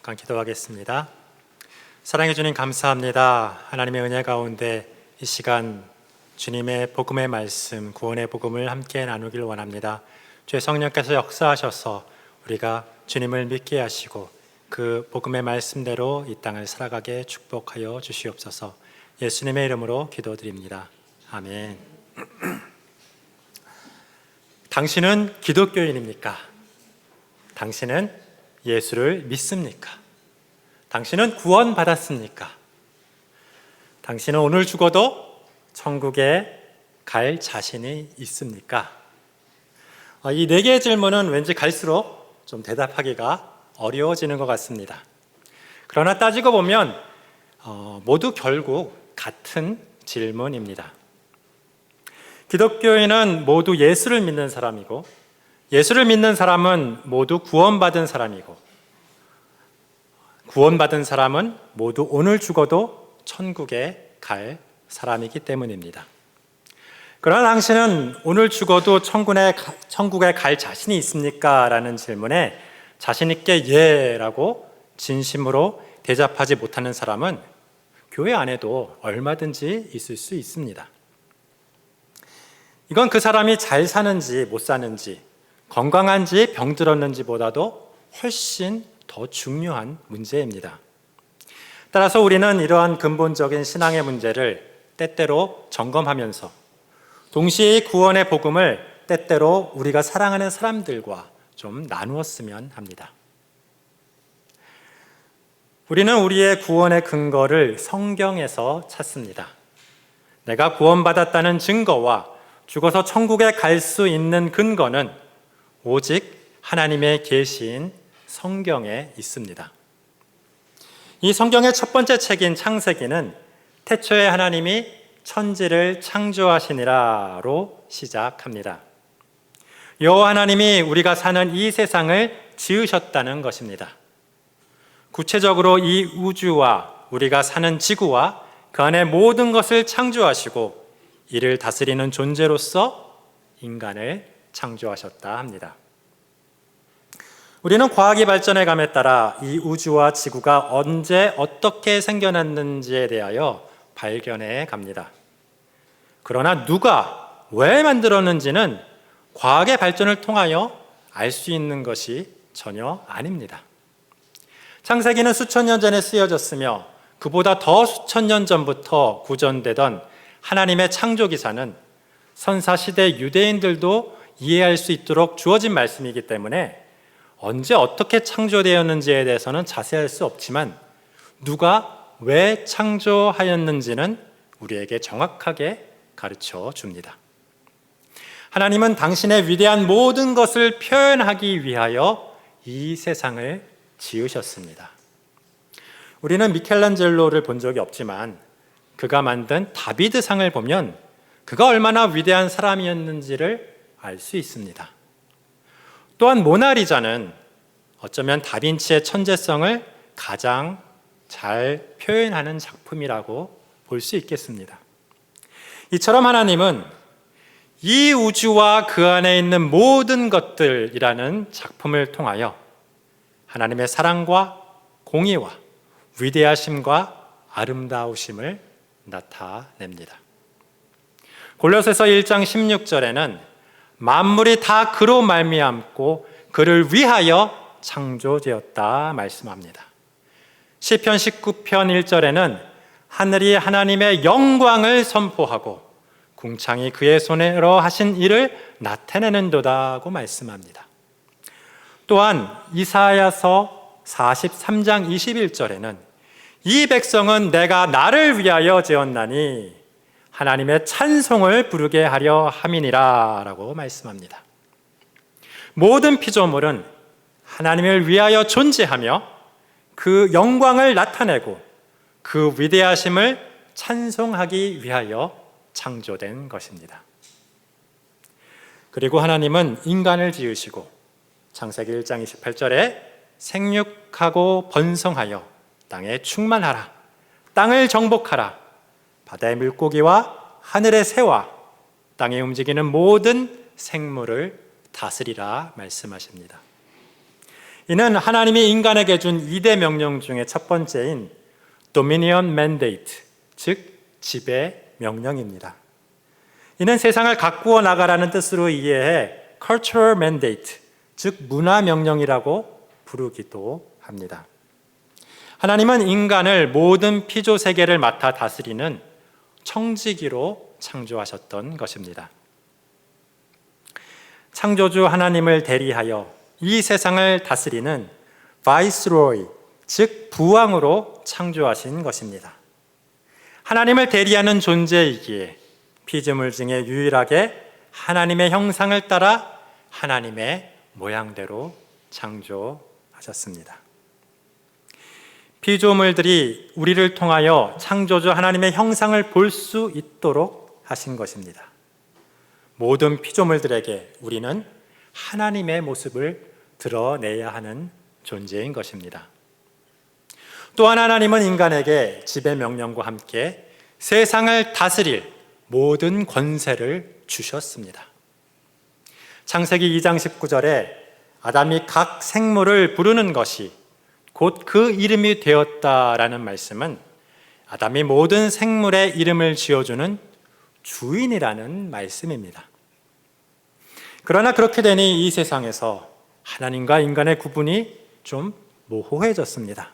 잠깐 기도하겠습니다. 사랑해 주님 감사합니다. 하나님의 은혜 가운데 이 시간 주님의 복음의 말씀, 구원의 복음을 함께 나누길 원합니다. 주의 성령께서 역사하셔서 우리가 주님을 믿게 하시고 그 복음의 말씀대로 이 땅을 살아가게 축복하여 주시옵소서. 예수님의 이름으로 기도드립니다. 아멘. 당신은 기독교인입니까? 당신은 예수를 믿습니까? 당신은 구원받았습니까? 당신은 오늘 죽어도 천국에 갈 자신이 있습니까? 이 네 개의 질문은 왠지 갈수록 좀 대답하기가 어려워지는 것 같습니다. 그러나 따지고 보면 모두 결국 같은 질문입니다. 기독교인은 모두 예수를 믿는 사람이고, 예수를 믿는 사람은 모두 구원받은 사람이고, 구원받은 사람은 모두 오늘 죽어도 천국에 갈 사람이기 때문입니다. 그러나 당신은 오늘 죽어도 천국에 갈 자신이 있습니까? 라는 질문에 자신 있게 예라고 진심으로 대답하지 못하는 사람은 교회 안에도 얼마든지 있을 수 있습니다. 이건 그 사람이 잘 사는지 못 사는지, 건강한지 병들었는지 보다도 훨씬 더 중요한 문제입니다. 따라서 우리는 이러한 근본적인 신앙의 문제를 때때로 점검하면서 동시에 구원의 복음을 때때로 우리가 사랑하는 사람들과 좀 나누었으면 합니다. 우리는 우리의 구원의 근거를 성경에서 찾습니다. 내가 구원받았다는 증거와 죽어서 천국에 갈 수 있는 근거는 오직 하나님의 계시인 성경에 있습니다. 이 성경의 첫 번째 책인 창세기는 태초에 하나님이 천지를 창조하시니라로 시작합니다. 여호와 하나님이 우리가 사는 이 세상을 지으셨다는 것입니다. 구체적으로 이 우주와 우리가 사는 지구와 그 안에 모든 것을 창조하시고 이를 다스리는 존재로서 인간을 창조하셨다 합니다. 우리는 과학이 발전해 감에 따라 이 우주와 지구가 언제 어떻게 생겨났는지에 대하여 발견해 갑니다. 그러나 누가 왜 만들었는지는 과학의 발전을 통하여 알 수 있는 것이 전혀 아닙니다. 창세기는 수천 년 전에 쓰여졌으며 그보다 더 수천 년 전부터 구전되던 하나님의 창조 기사는 선사시대 유대인들도 이해할 수 있도록 주어진 말씀이기 때문에 언제 어떻게 창조되었는지에 대해서는 자세할 수 없지만 누가 왜 창조하였는지는 우리에게 정확하게 가르쳐 줍니다. 하나님은 당신의 위대한 모든 것을 표현하기 위하여 이 세상을 지으셨습니다. 우리는 미켈란젤로를 본 적이 없지만 그가 만든 다비드상을 보면 그가 얼마나 위대한 사람이었는지를 알 수 있습니다. 또한 모나리자는 어쩌면 다빈치의 천재성을 가장 잘 표현하는 작품이라고 볼 수 있겠습니다. 이처럼 하나님은 이 우주와 그 안에 있는 모든 것들이라는 작품을 통하여 하나님의 사랑과 공의와 위대하심과 아름다우심을 나타냅니다. 골로새서 1장 16절에는 만물이 다 그로 말미암고 그를 위하여 창조되었다 말씀합니다. 시편 19편 1절에는 하늘이 하나님의 영광을 선포하고 궁창이 그의 손으로 하신 일을 나타내는도다고 말씀합니다. 또한 이사야서 43장 21절에는 이 백성은 내가 나를 위하여 지었나니 하나님의 찬송을 부르게 하려 함이니라 라고 말씀합니다. 모든 피조물은 하나님을 위하여 존재하며 그 영광을 나타내고 그 위대하심을 찬송하기 위하여 창조된 것입니다. 그리고 하나님은 인간을 지으시고 창세기 1장 28절에 생육하고 번성하여 땅에 충만하라, 땅을 정복하라, 바다의 물고기와 하늘의 새와 땅에 움직이는 모든 생물을 다스리라 말씀하십니다. 이는 하나님이 인간에게 준 2대 명령 중에 첫 번째인 Dominion Mandate, 즉 지배 명령입니다. 이는 세상을 가꾸어 나가라는 뜻으로 이해해 Cultural Mandate, 즉 문화 명령이라고 부르기도 합니다. 하나님은 인간을 모든 피조 세계를 맡아 다스리는 청지기로 창조하셨던 것입니다. 창조주 하나님을 대리하여 이 세상을 다스리는 바이스로이, 즉 부왕으로 창조하신 것입니다. 하나님을 대리하는 존재이기에 피조물 중에 유일하게 하나님의 형상을 따라 하나님의 모양대로 창조하셨습니다. 피조물들이 우리를 통하여 창조주 하나님의 형상을 볼 수 있도록 하신 것입니다. 모든 피조물들에게 우리는 하나님의 모습을 드러내야 하는 존재인 것입니다. 또한 하나님은 인간에게 지배 명령과 함께 세상을 다스릴 모든 권세를 주셨습니다. 창세기 2장 19절에 아담이 각 생물을 부르는 것이 곧 그 이름이 되었다라는 말씀은 아담이 모든 생물의 이름을 지어주는 주인이라는 말씀입니다. 그러나 그렇게 되니 이 세상에서 하나님과 인간의 구분이 좀 모호해졌습니다.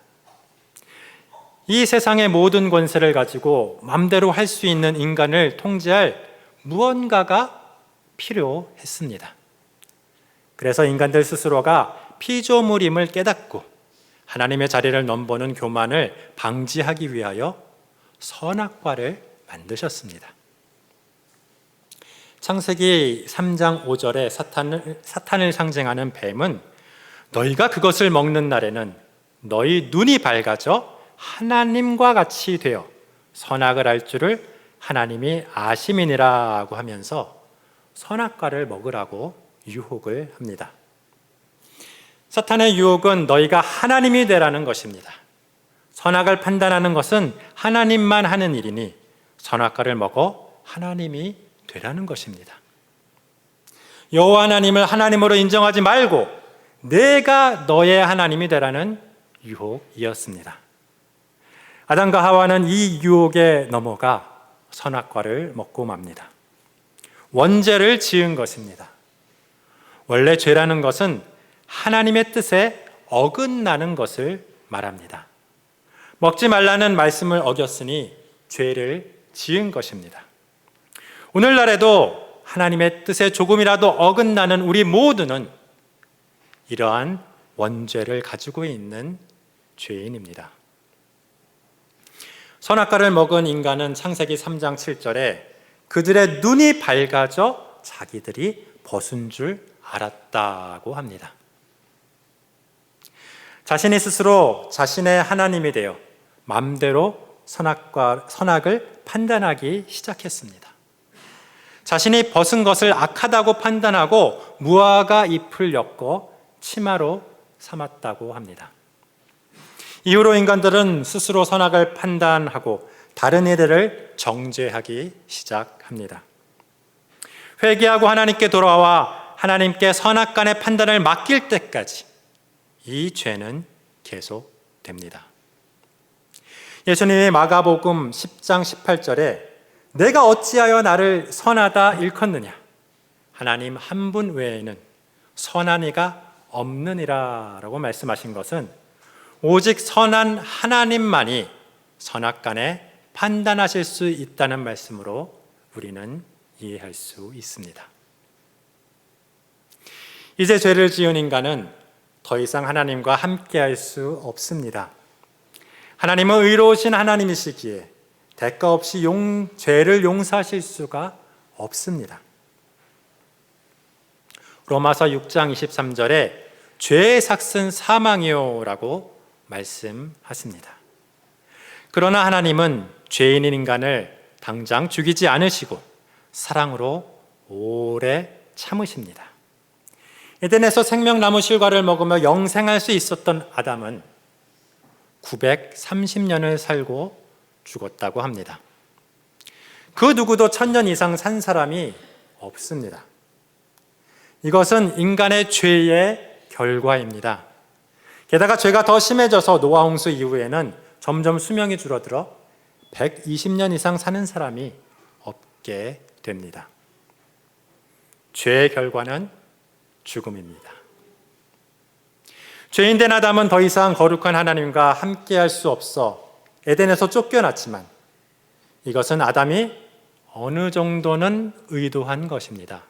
이 세상의 모든 권세를 가지고 마음대로 할 수 있는 인간을 통제할 무언가가 필요했습니다. 그래서 인간들 스스로가 피조물임을 깨닫고 하나님의 자리를 넘보는 교만을 방지하기 위하여 선악과를 만드셨습니다. 창세기 3장 5절에 사탄을 상징하는 뱀은 너희가 그것을 먹는 날에는 너희 눈이 밝아져 하나님과 같이 되어 선악을 알 줄을 하나님이 아심이니라고 하면서 선악과를 먹으라고 유혹을 합니다. 사탄의 유혹은 너희가 하나님이 되라는 것입니다. 선악을 판단하는 것은 하나님만 하는 일이니 선악과를 먹어 하나님이 되라는 것입니다. 여호와 하나님을 하나님으로 인정하지 말고 내가 너의 하나님이 되라는 유혹이었습니다. 아담과 하와는 이 유혹에 넘어가 선악과를 먹고 맙니다. 원죄를 지은 것입니다. 원래 죄라는 것은 하나님의 뜻에 어긋나는 것을 말합니다. 먹지 말라는 말씀을 어겼으니 죄를 지은 것입니다. 오늘날에도 하나님의 뜻에 조금이라도 어긋나는 우리 모두는 이러한 원죄를 가지고 있는 죄인입니다. 선악과를 먹은 인간은 창세기 3장 7절에 그들의 눈이 밝아져 자기들이 벗은 줄 알았다고 합니다. 자신이 스스로 자신의 하나님이 되어 마음대로 선악을 판단하기 시작했습니다. 자신이 벗은 것을 악하다고 판단하고 무화과 잎을 엮어 치마로 삼았다고 합니다. 이후로 인간들은 스스로 선악을 판단하고 다른 이들을 정죄하기 시작합니다. 회개하고 하나님께 돌아와 하나님께 선악간의 판단을 맡길 때까지 이 죄는 계속됩니다. 예수님이 마가복음 10장 18절에 내가 어찌하여 나를 선하다 일컫느냐 하나님 한 분 외에는 선한 이가 없느니라 라고 말씀하신 것은 오직 선한 하나님만이 선악간에 판단하실 수 있다는 말씀으로 우리는 이해할 수 있습니다. 이제 죄를 지은 인간은 더 이상 하나님과 함께할 수 없습니다. 하나님은 의로우신 하나님이시기에 대가 없이 죄를 용서하실 수가 없습니다. 로마서 6장 23절에 죄의 삭은 사망이요 라고 말씀하십니다. 그러나 하나님은 죄인인 인간을 당장 죽이지 않으시고 사랑으로 오래 참으십니다. 에덴에서 생명나무 실과를 먹으며 영생할 수 있었던 아담은 930년을 살고 죽었다고 합니다. 그 누구도 1000년 이상 산 사람이 없습니다. 이것은 인간의 죄의 결과입니다. 게다가 죄가 더 심해져서 노아 홍수 이후에는 점점 수명이 줄어들어 120년 이상 사는 사람이 없게 됩니다. 죄의 결과는 죽음입니다. 죄인된 아담은 더 이상 거룩한 하나님과 함께할 수 없어 에덴에서 쫓겨났지만 이것은 아담이 어느 정도는 의도한 것입니다.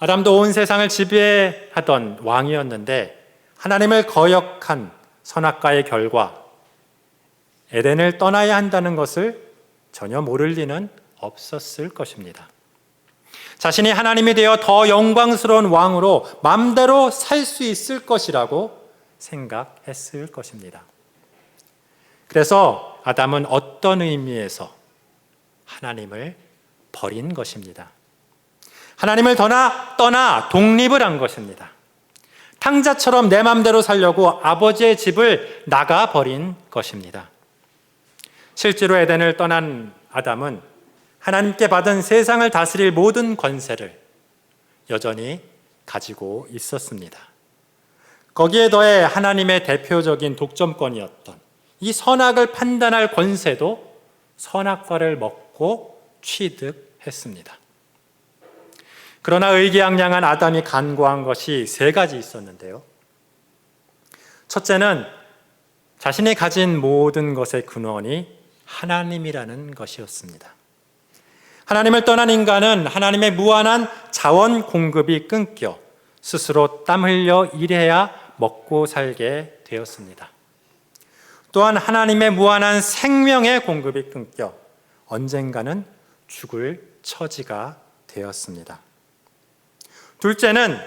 아담도 온 세상을 지배하던 왕이었는데 하나님을 거역한 선악과의 결과 에덴을 떠나야 한다는 것을 전혀 모를 리는 없었을 것입니다. 자신이 하나님이 되어 더 영광스러운 왕으로 마음대로 살 수 있을 것이라고 생각했을 것입니다. 그래서 아담은 어떤 의미에서 하나님을 버린 것입니다. 하나님을 떠나 독립을 한 것입니다. 탕자처럼 내 마음대로 살려고 아버지의 집을 나가버린 것입니다. 실제로 에덴을 떠난 아담은 하나님께 받은 세상을 다스릴 모든 권세를 여전히 가지고 있었습니다. 거기에 더해 하나님의 대표적인 독점권이었던 이 선악을 판단할 권세도 선악과를 먹고 취득했습니다. 그러나 의기양양한 아담이 간구한 것이 세 가지 있었는데요. 첫째는 자신이 가진 모든 것의 근원이 하나님이라는 것이었습니다. 하나님을 떠난 인간은 하나님의 무한한 자원 공급이 끊겨 스스로 땀 흘려 일해야 먹고 살게 되었습니다. 또한 하나님의 무한한 생명의 공급이 끊겨 언젠가는 죽을 처지가 되었습니다. 둘째는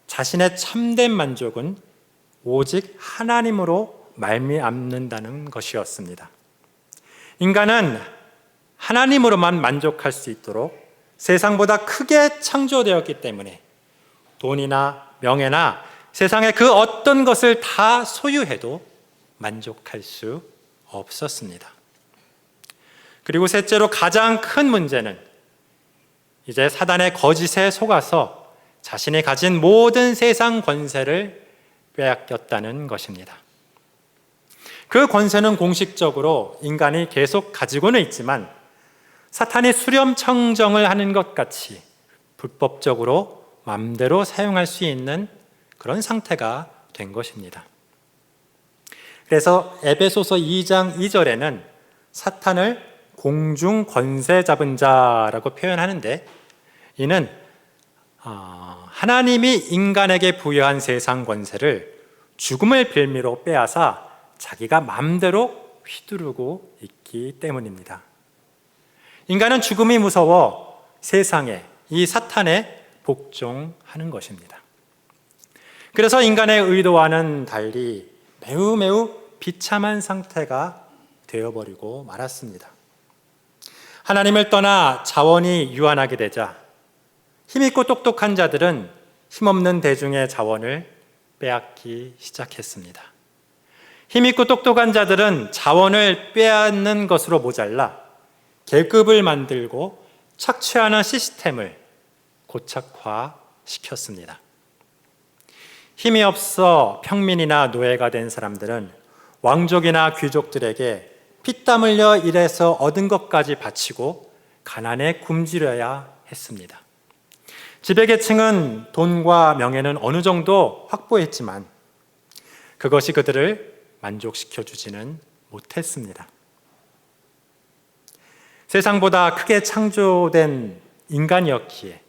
자신의 참된 만족은 오직 하나님으로 말미암는다는 것이었습니다. 인간은 하나님으로만 만족할 수 있도록 세상보다 크게 창조되었기 때문에 돈이나 명예나 세상의 그 어떤 것을 다 소유해도 만족할 수 없었습니다. 그리고 셋째로 가장 큰 문제는 이제 사단의 거짓에 속아서 자신이 가진 모든 세상 권세를 빼앗겼다는 것입니다. 그 권세는 공식적으로 인간이 계속 가지고는 있지만 사탄이 수렴청정을 하는 것 같이 불법적으로 마음대로 사용할 수 있는 그런 상태가 된 것입니다. 그래서 에베소서 2장 2절에는 사탄을 공중 권세 잡은 자라고 표현하는데 이는 하나님이 인간에게 부여한 세상 권세를 죽음의 빌미로 빼앗아 자기가 마음대로 휘두르고 있기 때문입니다. 인간은 죽음이 무서워 세상에 이 사탄에 복종하는 것입니다. 그래서 인간의 의도와는 달리 매우 비참한 상태가 되어버리고 말았습니다. 하나님을 떠나 자원이 유한하게 되자 힘있고 똑똑한 자들은 힘없는 대중의 자원을 빼앗기 시작했습니다. 힘있고 똑똑한 자들은 자원을 빼앗는 것으로 모자라 계급을 만들고 착취하는 시스템을 고착화시켰습니다. 힘이 없어 평민이나 노예가 된 사람들은 왕족이나 귀족들에게 피땀 흘려 일해서 얻은 것까지 바치고 가난에 굶주려야 했습니다. 지배계층은 돈과 명예는 어느 정도 확보했지만 그것이 그들을 만족시켜 주지는 못했습니다. 세상보다 크게 창조된 인간이었기에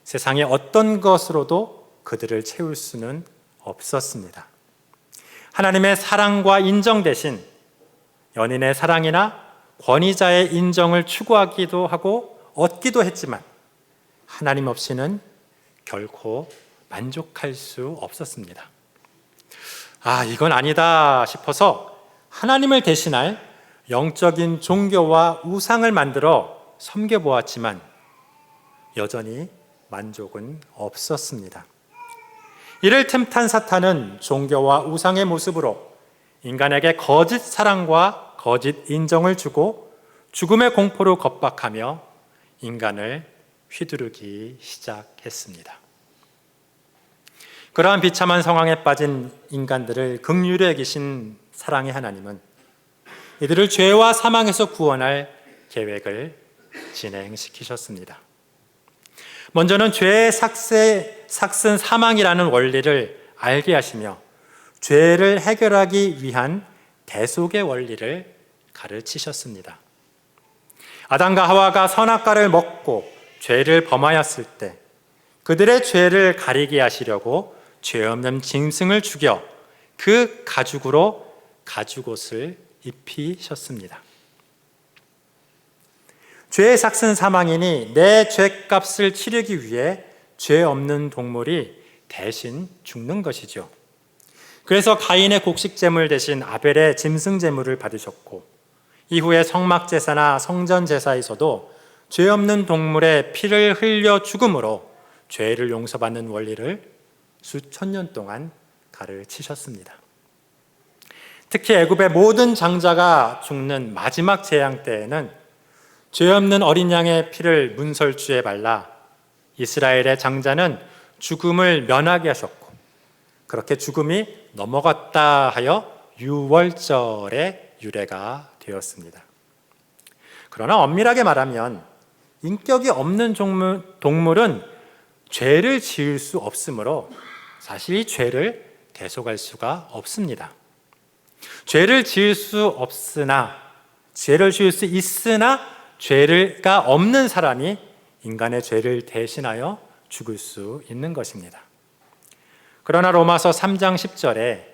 세상의 어떤 것으로도 그들을 채울 수는 없었습니다. 하나님의 사랑과 인정 대신 연인의 사랑이나 권위자의 인정을 추구하기도 하고 얻기도 했지만 하나님 없이는 결코 만족할 수 없었습니다. 이건 아니다 싶어서 하나님을 대신할 영적인 종교와 우상을 만들어 섬겨보았지만 여전히 만족은 없었습니다. 이를 틈탄 사탄은 종교와 우상의 모습으로 인간에게 거짓 사랑과 거짓 인정을 주고 죽음의 공포로 겁박하며 인간을 휘두르기 시작했습니다. 그러한 비참한 상황에 빠진 인간들을 긍휼히 여기신 사랑의 하나님은 이들을 죄와 사망에서 구원할 계획을 진행시키셨습니다. 먼저는 죄의 삭슨 사망이라는 원리를 알게 하시며 죄를 해결하기 위한 대속의 원리를 가르치셨습니다. 아담과 하와가 선악과를 먹고 죄를 범하였을 때 그들의 죄를 가리게 하시려고 죄 없는 짐승을 죽여 그 가죽으로 가죽옷을 입히셨습니다. 죄의 삭슨 사망이니 내 죄값을 치르기 위해 죄 없는 동물이 대신 죽는 것이죠. 그래서 가인의 곡식제물 대신 아벨의 짐승제물을 받으셨고, 이후에 성막제사나 성전제사에서도 죄 없는 동물의 피를 흘려 죽음으로 죄를 용서받는 원리를 수천 년 동안 가르치셨습니다. 특히 애굽의 모든 장자가 죽는 마지막 재앙 때에는 죄 없는 어린 양의 피를 문설주에 발라 이스라엘의 장자는 죽음을 면하게 하셨고, 그렇게 죽음이 넘어갔다 하여 유월절의 유래가 되었습니다. 그러나 엄밀하게 말하면 인격이 없는 동물은 죄를 지을 수 없으므로 사실 이 죄를 대속할 수가 없습니다. 죄를 지을 수 있으나 죄가 없는 사람이 인간의 죄를 대신하여 죽을 수 있는 것입니다. 그러나 로마서 3장 10절에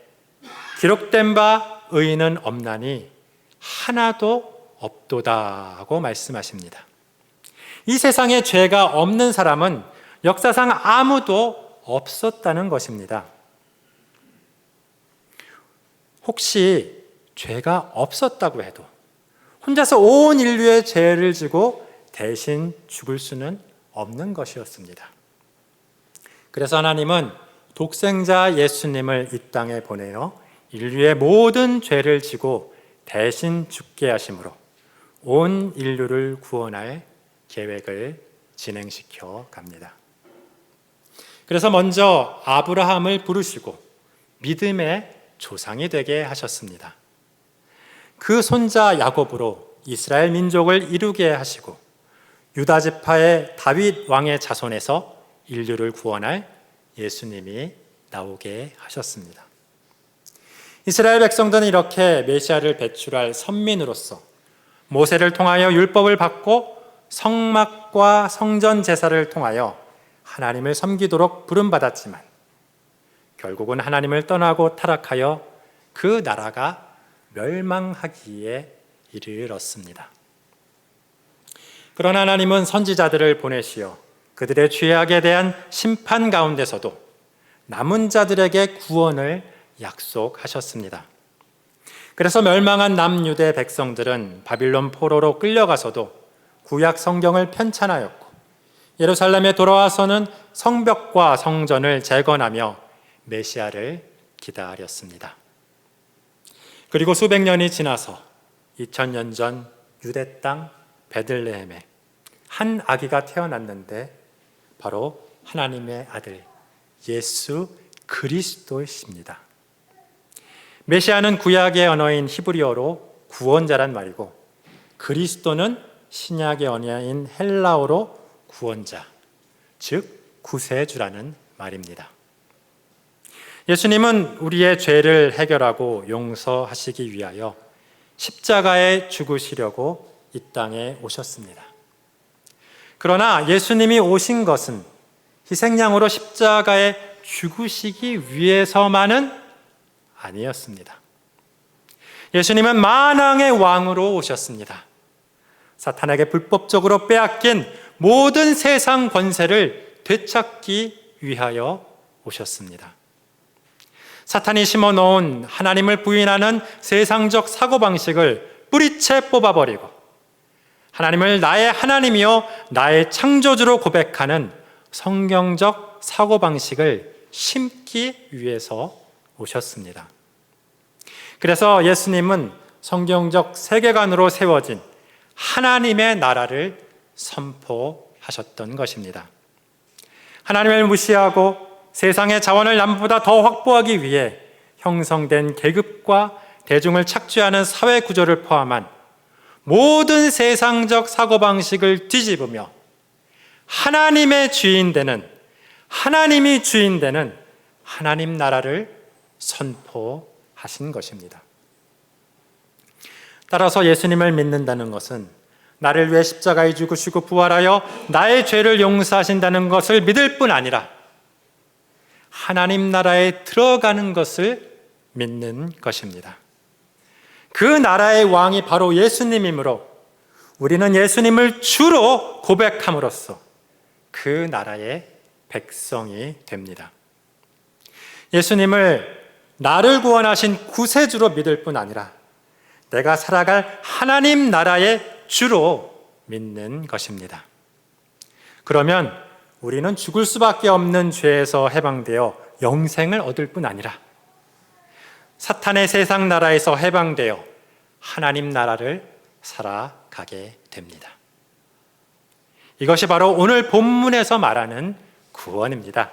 기록된 바 의인은 없나니 하나도 없도다 하고 말씀하십니다. 이 세상에 죄가 없는 사람은 역사상 아무도 없었다는 것입니다. 혹시 죄가 없었다고 해도 혼자서 온 인류의 죄를 지고 대신 죽을 수는 없는 것이었습니다. 그래서 하나님은 독생자 예수님을 이 땅에 보내어 인류의 모든 죄를 지고 대신 죽게 하심으로 온 인류를 구원할 계획을 진행시켜 갑니다. 그래서 먼저 아브라함을 부르시고 믿음의 조상이 되게 하셨습니다. 그 손자 야곱으로 이스라엘 민족을 이루게 하시고 유다 지파의 다윗 왕의 자손에서 인류를 구원할 예수님이 나오게 하셨습니다. 이스라엘 백성들은 이렇게 메시아를 배출할 선민으로서 모세를 통하여 율법을 받고 성막과 성전 제사를 통하여 하나님을 섬기도록 부름받았지만 결국은 하나님을 떠나고 타락하여 그 나라가 멸망하기에 이르렀습니다. 그러나 하나님은 선지자들을 보내시어 그들의 죄악에 대한 심판 가운데서도 남은 자들에게 구원을 약속하셨습니다. 그래서 멸망한 남유대 백성들은 바빌론 포로로 끌려가서도 구약 성경을 편찬하였고 예루살렘에 돌아와서는 성벽과 성전을 재건하며 메시아를 기다렸습니다. 그리고 수백 년이 지나서 2000년 전 유대 땅 베들레헴에 한 아기가 태어났는데 바로 하나님의 아들 예수 그리스도이십니다. 메시아는 구약의 언어인 히브리어로 구원자란 말이고 그리스도는 신약의 언어인 헬라어로 구원자, 즉 구세주라는 말입니다. 예수님은 우리의 죄를 해결하고 용서하시기 위하여 십자가에 죽으시려고 이 땅에 오셨습니다. 그러나 예수님이 오신 것은 희생양으로 십자가에 죽으시기 위해서만은 아니었습니다. 예수님은 만왕의 왕으로 오셨습니다. 사탄에게 불법적으로 빼앗긴 모든 세상 권세를 되찾기 위하여 오셨습니다. 사탄이 심어놓은 하나님을 부인하는 세상적 사고방식을 뿌리채 뽑아버리고 하나님을 나의 하나님이요 나의 창조주로 고백하는 성경적 사고방식을 심기 위해서 오셨습니다. 그래서 예수님은 성경적 세계관으로 세워진 하나님의 나라를 선포하셨던 것입니다. 하나님을 무시하고 세상의 자원을 남보다 더 확보하기 위해 형성된 계급과 대중을 착취하는 사회 구조를 포함한 모든 세상적 사고방식을 뒤집으며 하나님이 주인 되는 하나님 나라를 선포하신 것입니다. 따라서 예수님을 믿는다는 것은 나를 위해 십자가에 죽으시고 부활하여 나의 죄를 용서하신다는 것을 믿을 뿐 아니라 하나님 나라에 들어가는 것을 믿는 것입니다. 그 나라의 왕이 바로 예수님이므로 우리는 예수님을 주로 고백함으로써 그 나라의 백성이 됩니다. 예수님을 나를 구원하신 구세주로 믿을 뿐 아니라 내가 살아갈 하나님 나라의 주로 믿는 것입니다. 그러면 우리는 죽을 수밖에 없는 죄에서 해방되어 영생을 얻을 뿐 아니라 사탄의 세상 나라에서 해방되어 하나님 나라를 살아가게 됩니다. 이것이 바로 오늘 본문에서 말하는 구원입니다.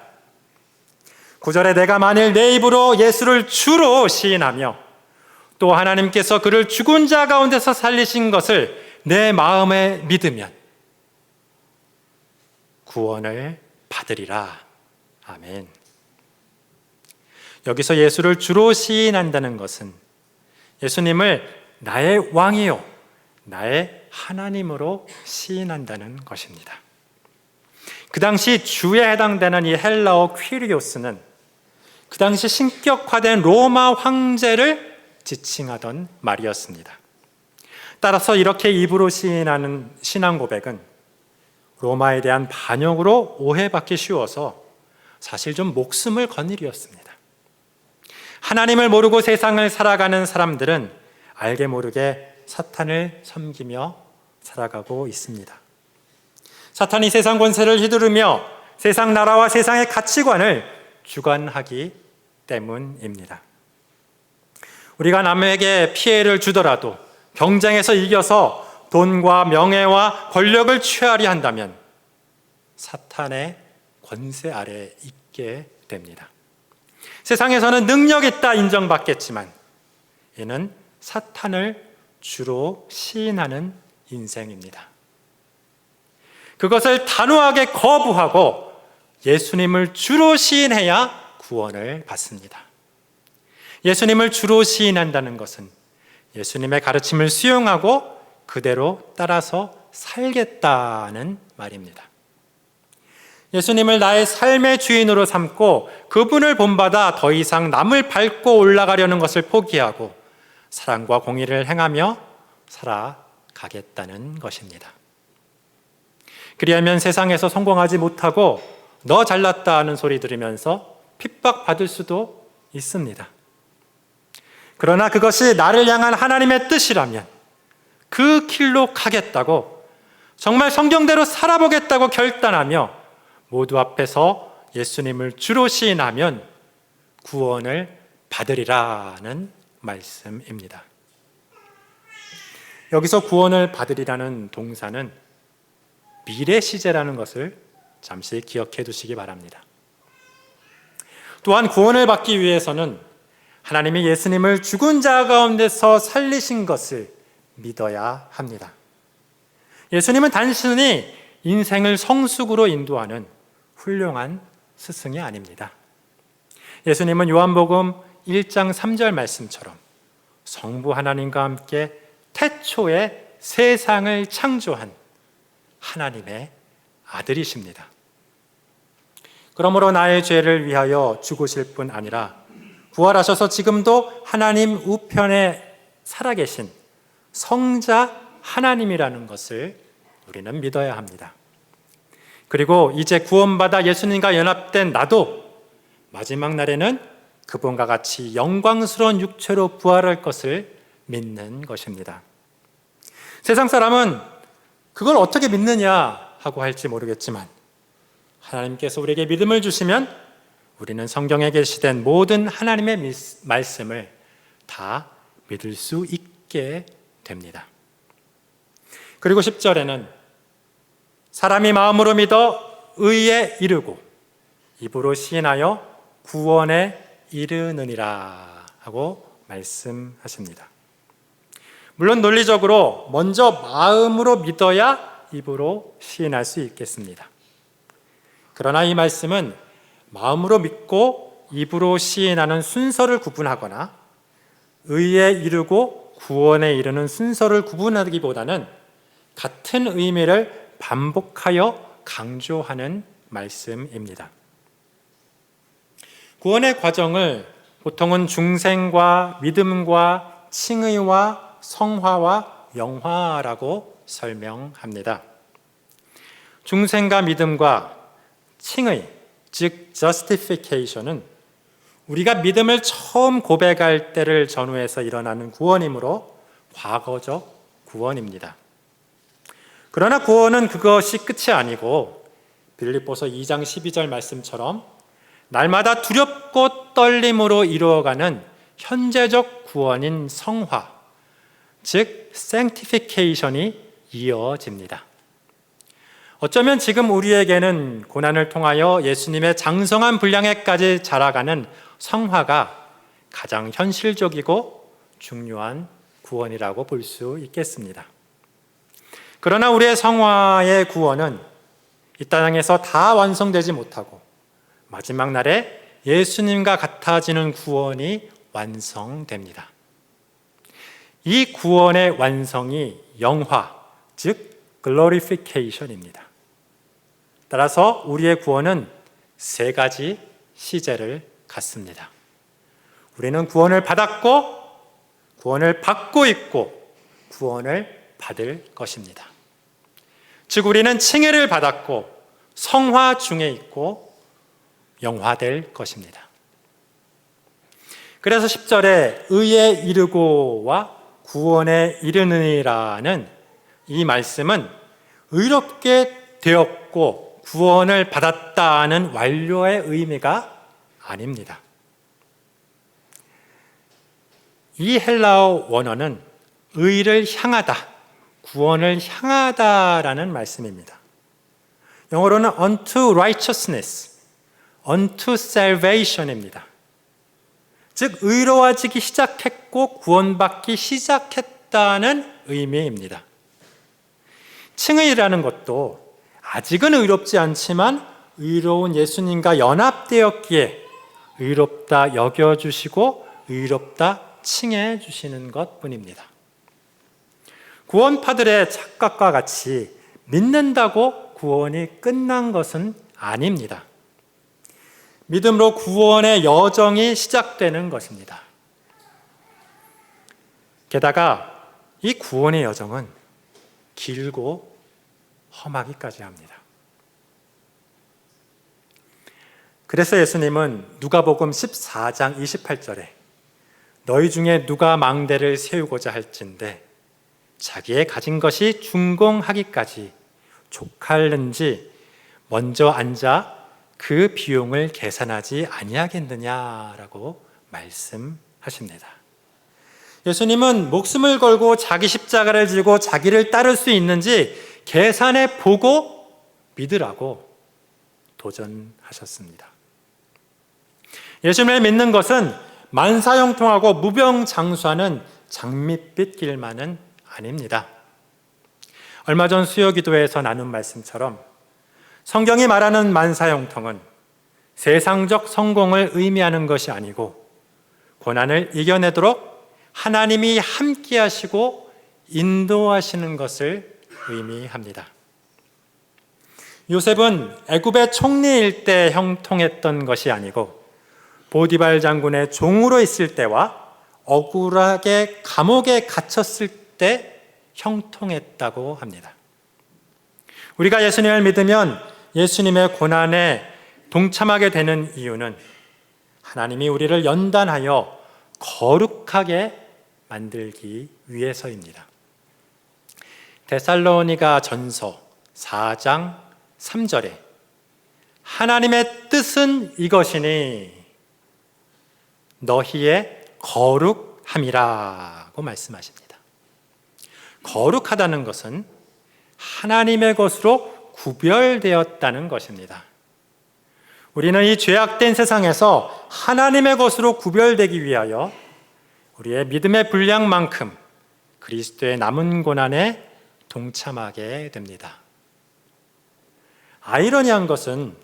9절에 내가 만일 내 입으로 예수를 주로 시인하며 또 하나님께서 그를 죽은 자 가운데서 살리신 것을 내 마음에 믿으면 구원을 받으리라. 아멘. 여기서 예수를 주로 시인한다는 것은 예수님을 나의 왕이요 나의 하나님으로 시인한다는 것입니다. 그 당시 주에 해당되는 이 헬라어 퀴리오스는 그 당시 신격화된 로마 황제를 지칭하던 말이었습니다. 따라서 이렇게 입으로 시인하는 신앙 고백은 로마에 대한 반역으로 오해받기 쉬워서 사실 좀 목숨을 건 일이었습니다. 하나님을 모르고 세상을 살아가는 사람들은 알게 모르게 사탄을 섬기며 살아가고 있습니다. 사탄이 세상 권세를 휘두르며 세상 나라와 세상의 가치관을 주관하기 때문입니다. 우리가 남에게 피해를 주더라도 경쟁에서 이겨서 돈과 명예와 권력을 취하려 한다면 사탄의 권세 아래에 있게 됩니다. 세상에서는 능력 있다 인정받겠지만 이는 사탄을 주로 시인하는 인생입니다. 그것을 단호하게 거부하고 예수님을 주로 시인해야 구원을 받습니다. 예수님을 주로 시인한다는 것은 예수님의 가르침을 수용하고 그대로 따라서 살겠다는 말입니다. 예수님을 나의 삶의 주인으로 삼고 그분을 본받아 더 이상 남을 밟고 올라가려는 것을 포기하고 사랑과 공의를 행하며 살아가겠다는 것입니다. 그리하면 세상에서 성공하지 못하고 너 잘났다 하는 소리 들으면서 핍박받을 수도 있습니다. 그러나 그것이 나를 향한 하나님의 뜻이라면 그 길로 가겠다고 정말 성경대로 살아보겠다고 결단하며 모두 앞에서 예수님을 주로 시인하면 구원을 받으리라는 말씀입니다. 여기서 구원을 받으리라는 동사는 미래 시제라는 것을 잠시 기억해 두시기 바랍니다. 또한 구원을 받기 위해서는 하나님이 예수님을 죽은 자 가운데서 살리신 것을 믿어야 합니다. 예수님은 단순히 인생을 성숙으로 인도하는 훌륭한 스승이 아닙니다. 예수님은 요한복음 1장 3절 말씀처럼 성부 하나님과 함께 태초에 세상을 창조한 하나님의 아들이십니다. 그러므로 나의 죄를 위하여 죽으실 뿐 아니라 부활하셔서 지금도 하나님 우편에 살아계신 성자 하나님이라는 것을 우리는 믿어야 합니다. 그리고 이제 구원받아 예수님과 연합된 나도 마지막 날에는 그분과 같이 영광스러운 육체로 부활할 것을 믿는 것입니다. 세상 사람은 그걸 어떻게 믿느냐 하고 할지 모르겠지만 하나님께서 우리에게 믿음을 주시면 우리는 성경에 게시된 모든 하나님의 말씀을 다 믿을 수 있게 됩니다. 그리고 10절에는 사람이 마음으로 믿어 의에 이르고 입으로 시인하여 구원에 이르느니라 하고 말씀하십니다. 물론 논리적으로 먼저 마음으로 믿어야 입으로 시인할 수 있겠습니다. 그러나 이 말씀은 마음으로 믿고 입으로 시인하는 순서를 구분하거나 의에 이르고 구원에 이르는 순서를 구분하기보다는 같은 의미를 반복하여 강조하는 말씀입니다. 구원의 과정을 보통은 중생과 믿음과 칭의와 성화와 영화라고 설명합니다. 중생과 믿음과 칭의, 즉 justification은 우리가 믿음을 처음 고백할 때를 전후해서 일어나는 구원이므로 과거적 구원입니다. 그러나 구원은 그것이 끝이 아니고 빌립보서 2장 12절 말씀처럼 날마다 두렵고 떨림으로 이루어가는 현재적 구원인 성화, 즉 sanctification이 이어집니다. 어쩌면 지금 우리에게는 고난을 통하여 예수님의 장성한 분량에까지 자라가는 성화가 가장 현실적이고 중요한 구원이라고 볼 수 있겠습니다. 그러나 우리의 성화의 구원은 이 땅에서 다 완성되지 못하고 마지막 날에 예수님과 같아지는 구원이 완성됩니다. 이 구원의 완성이 영화, 즉 glorification입니다. 따라서 우리의 구원은 세 가지 시제를 갖습니다. 우리는 구원을 받았고, 구원을 받고 있고, 구원을 받을 것입니다. 즉 우리는 칭의를 받았고 성화 중에 있고 영화될 것입니다. 그래서 10절에 의에 이르고와 구원에 이르느니라는 이 말씀은 의롭게 되었고 구원을 받았다는 완료의 의미가 아닙니다. 이 헬라어 원어는 의를 향하다, 구원을 향하다라는 말씀입니다. 영어로는 unto righteousness, unto salvation입니다. 즉 의로워지기 시작했고 구원받기 시작했다는 의미입니다. 칭의라는 것도 아직은 의롭지 않지만 의로운 예수님과 연합되었기에 의롭다 여겨주시고 의롭다 칭해 주시는 것뿐입니다. 구원파들의 착각과 같이 믿는다고 구원이 끝난 것은 아닙니다. 믿음으로 구원의 여정이 시작되는 것입니다. 게다가 이 구원의 여정은 길고 험하기까지 합니다. 그래서 예수님은 누가복음 14장 28절에 너희 중에 누가 망대를 세우고자 할진대 자기의 가진 것이 준공하기까지 족할는지 먼저 앉아 그 비용을 계산하지 아니하겠느냐라고 말씀하십니다. 예수님은 목숨을 걸고 자기 십자가를 지고 자기를 따를 수 있는지 계산해 보고 믿으라고 도전하셨습니다. 예수님을 믿는 것은 만사형통하고 무병장수하는 장밋빛 길만은 아닙니다. 얼마 전 수요기도에서 나눈 말씀처럼 성경이 말하는 만사형통은 세상적 성공을 의미하는 것이 아니고 고난을 이겨내도록 하나님이 함께 하시고 인도하시는 것을 의미합니다. 요셉은 애굽의 총리일 때 형통했던 것이 아니고 보디발 장군의 종으로 있을 때와 억울하게 감옥에 갇혔을 때 형통했다고 합니다. 우리가 예수님을 믿으면 예수님의 고난에 동참하게 되는 이유는 하나님이 우리를 연단하여 거룩하게 만들기 위해서입니다. 데살로니가 전서 4장 3절에 하나님의 뜻은 이것이니 너희의 거룩함이라고 말씀하십니다. 거룩하다는 것은 하나님의 것으로 구별되었다는 것입니다. 우리는 이 죄악된 세상에서 하나님의 것으로 구별되기 위하여 우리의 믿음의 분량만큼 그리스도의 남은 고난에 동참하게 됩니다. 아이러니한 것은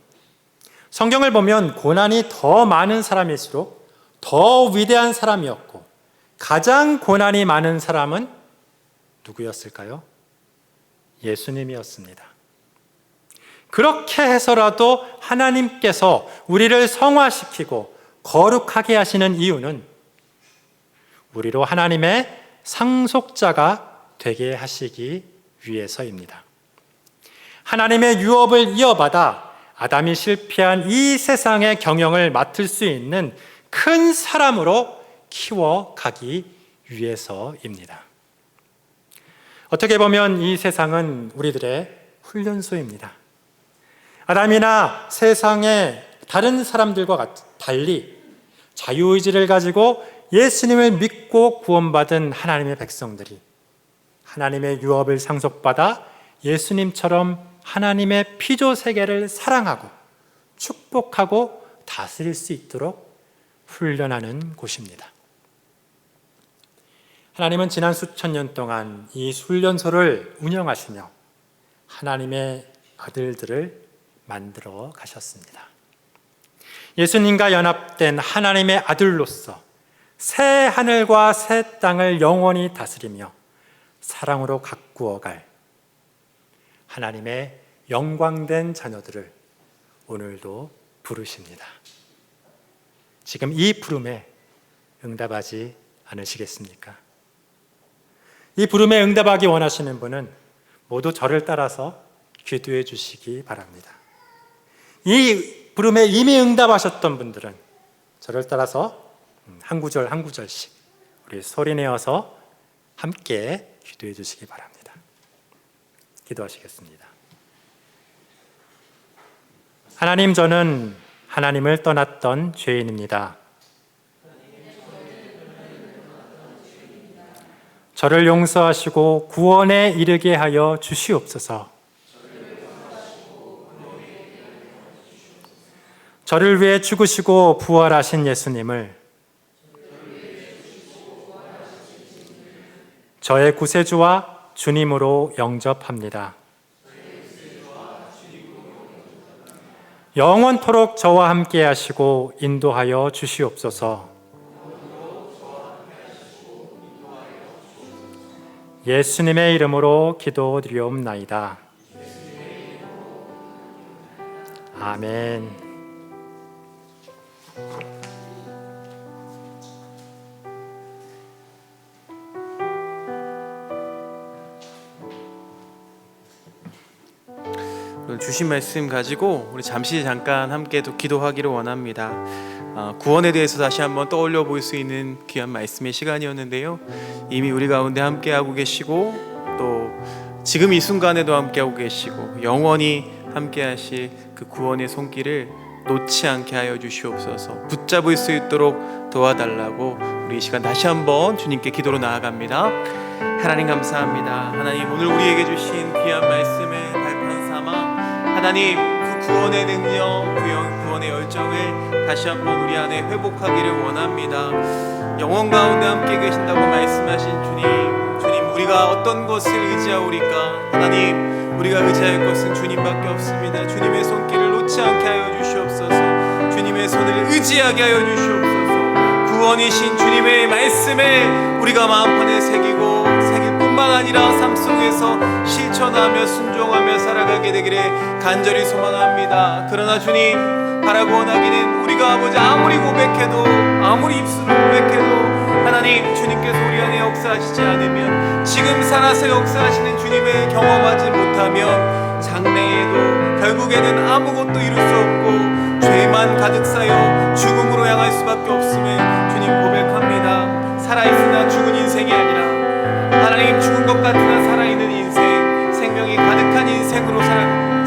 성경을 보면 고난이 더 많은 사람일수록 더 위대한 사람이었고, 가장 고난이 많은 사람은 누구였을까요? 예수님이었습니다. 그렇게 해서라도 하나님께서 우리를 성화시키고 거룩하게 하시는 이유는 우리로 하나님의 상속자가 되게 하시기 위해서입니다. 하나님의 유업을 이어받아 아담이 실패한 이 세상의 경영을 맡을 수 있는 큰 사람으로 키워가기 위해서입니다. 어떻게 보면 이 세상은 우리들의 훈련소입니다. 아담이나 세상의 다른 사람들과 달리 자유의지를 가지고 예수님을 믿고 구원받은 하나님의 백성들이 하나님의 유업을 상속받아 예수님처럼 하나님의 피조 세계를 사랑하고 축복하고 다스릴 수 있도록 훈련하는 곳입니다. 하나님은 지난 수천 년 동안 이 훈련소를 운영하시며 하나님의 아들들을 만들어 가셨습니다. 예수님과 연합된 하나님의 아들로서 새 하늘과 새 땅을 영원히 다스리며 사랑으로 가꾸어갈 하나님의 영광된 자녀들을 오늘도 부르십니다. 지금 이 부름에 응답하지 않으시겠습니까? 이 부름에 응답하기 원하시는 분은 모두 저를 따라서 기도해 주시기 바랍니다. 이 부름에 이미 응답하셨던 분들은 저를 따라서 한 구절 한 구절씩 우리 소리내어서 함께 기도해 주시기 바랍니다. 기도하시겠습니다. 하나님, 저는 하나님을 떠났던 죄인입니다. 저를 용서하시고 구원에 이르게 하여 주시옵소서. 저를 위해 죽으시고 부활하신 예수님을 저의 구세주와 주님으로 영접합니다. 영원토록 저와 함께 하시고 인도하여 주시옵소서. 예수님의 이름으로 기도드리옵나이다. 아멘. 오늘 주신 말씀 가지고 우리 잠깐 함께 또 기도하기를 원합니다. 구원에 대해서 다시 한번 떠올려 볼 수 있는 귀한 말씀의 시간이었는데요. 이미 우리 가운데 함께하고 계시고 또 지금 이 순간에도 함께하고 계시고 영원히 함께하실 그 구원의 손길을 놓지 않게 하여 주시옵소서. 붙잡을 수 있도록 도와달라고 우리 이 시간 다시 한번 주님께 기도로 나아갑니다. 하나님 감사합니다. 하나님, 오늘 우리에게 주신 귀한 말씀을 발판 삼아 하나님 그 구원의 능력, 구원의 열정을 다시 한번 우리 안에 회복하기를 원합니다. 영원 가운데 함께 계신다고 말씀하신 주님, 우리가 어떤 것을 의지하오리까? 하나님, 우리가 의지할 것은 주님밖에 없습니다. 주님의 손길을 놓지 않게 하여 주시옵소서. 주님의 손을 의지하게 하여 주시옵소서. 구원이신 주님의 말씀에 우리가 마음판에 새길 뿐만 아니라 삶 속에서 실천하며 순종하며 살아가게 되기를 간절히 소망합니다. 그러나 주님, 바라고 원하기는 우리가 아무리 고백해도, 아무리 입술로 고백해도 하나님, 주님께서 우리 안에 역사하시지 않으면, 지금 살아서 역사하시는 주님을 경험하지 못하면 장래에도 결국에는 아무것도 이룰 수 없고 죄만 가득 쌓여 죽음으로 향할 수밖에 없음을 주님 고백합니다. 살아있으나 죽은 인생이 아니라 하나님, 죽은 것 같으나 살아있는 인생, 생명이 가득한 인생으로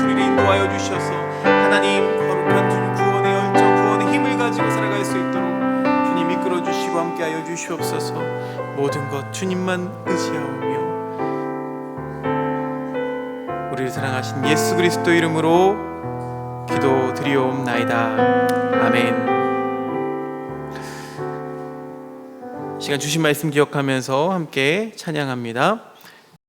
우리를 인도하여 주셔서 하나님, 거룩한 주님 구원의 열정, 구원의 힘을 가지고 살아갈 수 있도록 주님 이끌어 주시고 함께하여 주시옵소서. 모든 것 주님만 의지하오며 우리를 사랑하신 예수 그리스도 이름으로 기도드립니다. 이름으로 드리옵나이다. 아멘. 시간 주신 말씀 기억하면서 함께 찬양합니다.